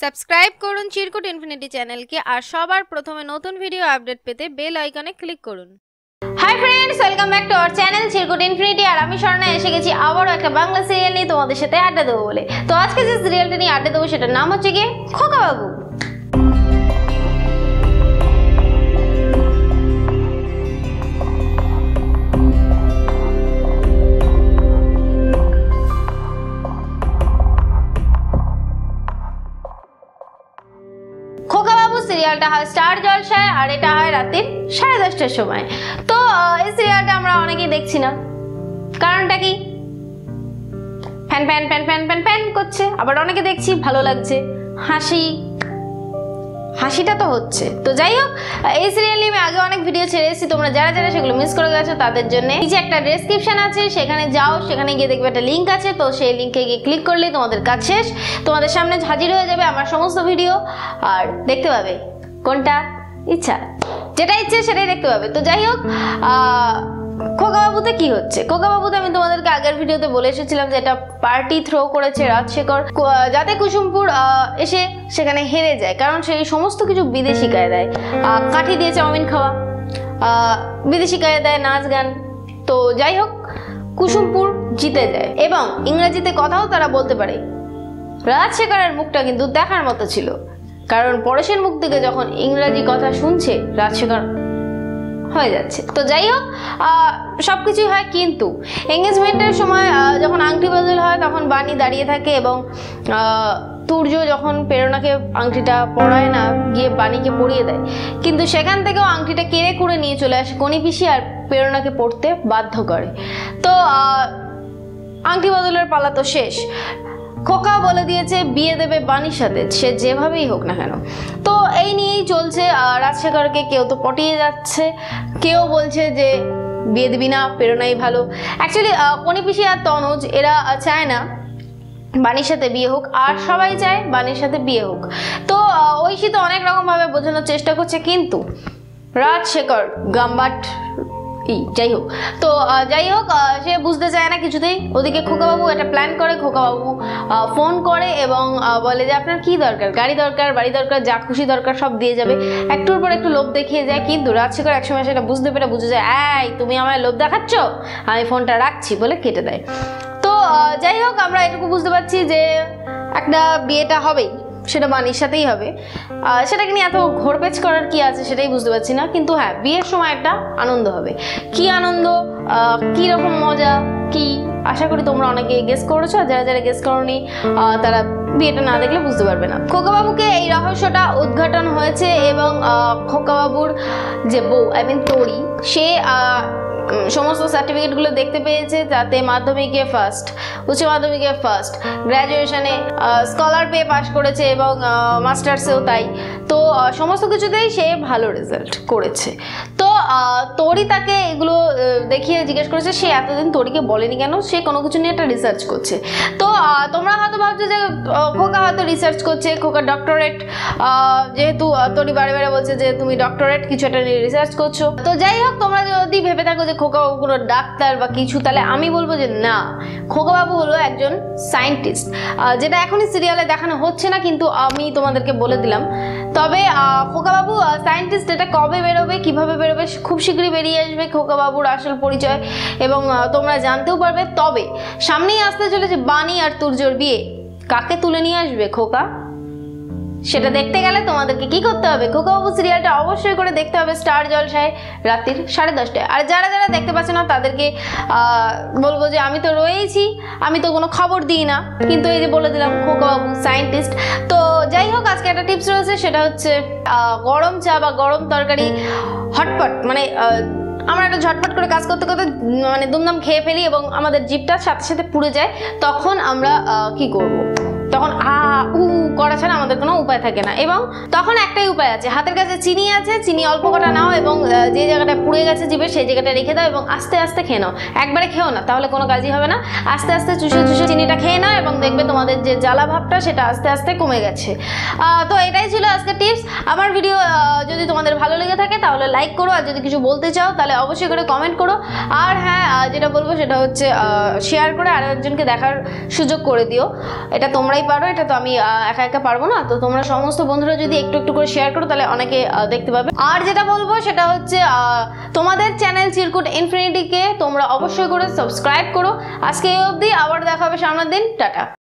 Subscribe করুন চিরকুট infinity চ্যানেলকে আর সবার প্রথমে নতুন ভিডিও আপডেট পেতে বেল আইকনে ক্লিক করুন। Hi friends, welcome back to our channel Chirkut infinity. আর আমি স্বর্ণা এসে গেছি আবারও একটা বাংলা সিরিয়াল নিয়ে তোমাদের সাথে আড্ডা দেবো বলে। তো আজকে যে সিরিয়ালটা নিয়ে আড্ডা দেবো সেটার নাম হচ্ছে গিয়ে খোকা বাবু। খোকা বাবু সিরিয়ালটা হয় স্টার জলসায় আর এটা হয় রাতের 10:30টার সময়। তো এই সিরিয়ালটা আমরা অনেকেই দেখছি না, কারণটা কি? Fan fan fan fan fan fan করছে, আবার অনেকে দেখছি ভালো লাগছে, হাসিটা তো হচ্ছে। তো যাই হোক, এই সিরিয়াল নিয়ে আমি আগে অনেক ভিডিও ছেড়ে এসেছি, তোমরা যারা যারা সেগুলো মিস করে গেছো তাদের জন্য নিচে একটা ডেসক্রিপশন আছে, সেখানে যাও, সেখানে গিয়ে দেখবে একটা লিঙ্ক আছে। তো সেই লিঙ্কে গিয়ে ক্লিক করলেই তোমাদের কাজ শেষ, তোমাদের সামনে হাজির হয়ে যাবে আমার সমস্ত ভিডিও, আর দেখতে পাবে কোনটা ইচ্ছা, যেটা ইচ্ছে সেটাই দেখতে পাবে। তো যাই হোক, খোকা বাবুতে কি হচ্ছে? খোকা বাবুতে আমি তোমাদেরকে আগের ভিডিওতে বলে এসেছিলাম যে এটা পার্টি থ্রো করেছে রাজশেখর, যাতে কুসুমপুর এসে সেখানে হেরে যায়, কারণ সেই সমস্ত কিছু বিদেশি কায়দায়, কাঠি দিয়ে চাউমিন খাওয়া, বিদেশি কায়দায় নাচ গান। তো যাই হোক, কুসুমপুর জিতে যায় এবং ইংরেজিতে কথাও তারা বলতে পারে। রাজশেখরের মুখটা কিন্তু দেখার মতো ছিল, কারণ পরেশের মুখ থেকে যখন ইংরেজি কথা শুনছে রাজশেখর হয়ে যাচ্ছে। তো যাই হোক, সবকিছুই হয়, কিন্তু এঙ্গেজমেন্টের সময় যখন আংটি বদল হয় তখন বাণী দাঁড়িয়ে থাকে এবং তুর্য যখন প্রেরণাকে আংটিটা পরায় না, গিয়ে বাণীকে পরিয়ে দেয়, কিন্তু সেখান থেকেও আংটিটা কেড়ে কুড়ে নিয়ে চলে আসে কনি পিসি আর প্রেরণাকে পড়তে বাধ্য করে। তো আংটি বদলের পালা তো শেষ। খোকা বলে দিয়েছে বিয়ে দেবে বাণীর সাথে, সে যেভাবেই হোক না কেন। তো এই নিয়েই চলছে। রাজশেখরকে কেউ তো পটিয়ে যাচ্ছে, কেউ বলছে যে বিয়ে দিবি না, প্রেরণাই ভালো। অ্যাকচুয়ালি কনি পিসি আর তনুজ এরা চায় না বাণীর সাথে বিয়ে হোক, আর সবাই চায় বাণীর সাথে বিয়ে হোক। তো ঐশী তো অনেক রকম ভাবে বোঝানোর চেষ্টা করছে, কিন্তু রাজশেখর গাম্বাট যাই হোক। তো যাই হোক, সে বুঝতে চায় না কিছুতেই। ওদিকে খোকাবাবু একটা প্ল্যান করে, খোকাবাবু ফোন করে এবং বলে যে আপনার কি দরকার, গাড়ি দরকার, বাড়ি দরকার, যা খুশি দরকার সব দিয়ে যাবে। একটুর পর একটু লোভ দেখিয়ে যায়, কিন্তু রাজশেখর একসময় সেটা বুঝতে পেরে বুঝে যায়, এই তুমি আমায় লোভ দেখাচ্ছ, আমি ফোনটা রাখছি বলে কেটে দেয়। তো যাই হোক, আমরা এটুকু বুঝতে পারছি যে একটা বিয়েটা হবেই, সেটা বাণীর সাথেই হবে। সেটাকে নিয়ে এত ঘোরপেচ করার কি আছে সেটাই বুঝতে পারছি না, কিন্তু হ্যাঁ, বিয়ের সময় একটা আনন্দ হবে। কি আনন্দ, কি রকম মজা, কি আশা করি তোমরা অনেকে গেস করেছো, আর যারা যারা গেস করোনি তারা বিয়েটা না দেখলে বুঝতে পারবে না। খোকাবাবুকে এই রহস্যটা উদ্ঘাটন হয়েছে এবং খোকাবাবুর যে বউ, আই মিন তরি, সে সমস্ত সার্টিফিকেটগুলো দেখতে পেয়েছে, যাতে মাধ্যমিকে ফার্স্ট, উচ্চ মাধ্যমিকে ফার্স্ট, গ্র্যাজুয়েশনে স্কলার পেয়ে পাশ করেছে এবং মাস্টার্সেও তাই। তো সমস্ত কিছুতেই সে ভালো রেজাল্ট করেছে। তো তরি তাকে এগুলো দেখিয়ে জিজ্ঞেস করেছে, সে এতদিন তরিকে বলেনি কেন, সে কোনো কিছু নিয়ে একটা রিসার্চ করছে। তো তোমরা হয়তো ভাবছো যে খোকা হয়তো রিসার্চ করছে, খোকা ডক্টরেট, যেহেতু তরি বারে বারে বলছে যে তুমি ডক্টরেট কিছু একটা নিয়ে রিসার্চ করছো। তো যাই হোক, তোমরা যদি ভেবে থাকো যে খোকাবাবু কোনো ডাক্তার বা কিছু, তাহলে আমি বলবো যে না, খোকাবাবু হলো একজন সায়েন্টিস্ট, যেটা এখনই সিরিয়ালে দেখানো হচ্ছে না, কিন্তু আমি তোমাদেরকে বলে দিলাম। তবে খোকাবাবু সায়েন্টিস্ট, এটা কবে বেরোবে, কিভাবে বেরোবে, খুব শীঘ্রই বেরিয়ে আসবে খোকাবাবুর আসল পরিচয় এবং তোমরা জানতেও পারবে। তবে সামনেই আসতে চলেছে বাণী আর তুর্যর বিয়ে, কাকে তুলে নিয়ে আসবে খোকা, সেটা দেখতে গেলে তোমাদেরকে কি করতে হবে, খোকাবাবু সিরিয়ালটা অবশ্যই করে দেখতে হবে স্টার জলসায় রাত্রির 10:30টায়। আর যারা যারা দেখতে পাচ্ছে না তাদেরকে বলবো যে আমি তো রয়েছি, আমি তো কোনো খবর দিই না, কিন্তু এই যে বলে দিলাম খোকাবাবু সায়েন্টিস্ট। তো যাই হোক, আজকে একটা টিপস রয়েছে, সেটা হচ্ছে গরম চা বা গরম তরকারি হটপট, মানে আমরা একটা ঝটপট করে কাজ করতে করতে মানে দুমদাম খেয়ে ফেলি এবং আমাদের জিভটা সাথে সাথে পুড়ে যায়, তখন আমরা কি করব? তখন করা ছাড়া আমাদের কোনো উপায় থাকে না। এবং তখন একটাই উপায় আছে, হাতের কাছে চিনি আছে, চিনি অল্প কটা নাও এবং যে জায়গাটা পুড়ে গেছে জিভে সেই জায়গাটা রেখে দাও এবং আস্তে আস্তে খেয়ে নাও। একবারে খেও না, তাহলে কোনো কাজই হবে না। আস্তে আস্তে চুষে চুষে চিনিটা খেয়ে নাও এবং দেখবে তোমাদের যে জ্বালা ভাবটা সেটা আস্তে আস্তে কমে গেছে। তো এটাই ছিল আজকে টিপস। আমার ভিডিও যদি তোমাদের ভালো লেগে থাকে তাহলে লাইক করো, আর যদি কিছু বলতে চাও তাহলে অবশ্যই করে কমেন্ট করো। আর হ্যাঁ, যেটা বলবো সেটা হচ্ছে শেয়ার করে আরো একজনকে দেখার সুযোগ করে দিও। এটা তোমরাই পারো, এটা তো আমি একা একা পারবো না। তো তোমরা সমস্ত বন্ধুরা যদি একটু একটু করে শেয়ার করো তাহলে অনেকে দেখতে পাবে। আর যেটা বলবো সেটা হচ্ছে তোমাদের চ্যানেল চিরকুট ইনফিনিটিকে তোমরা অবশ্যই করে সাবস্ক্রাইব করো। আজকে এই অবধি, আবার দেখা হবে সামনের দিন। টাটা।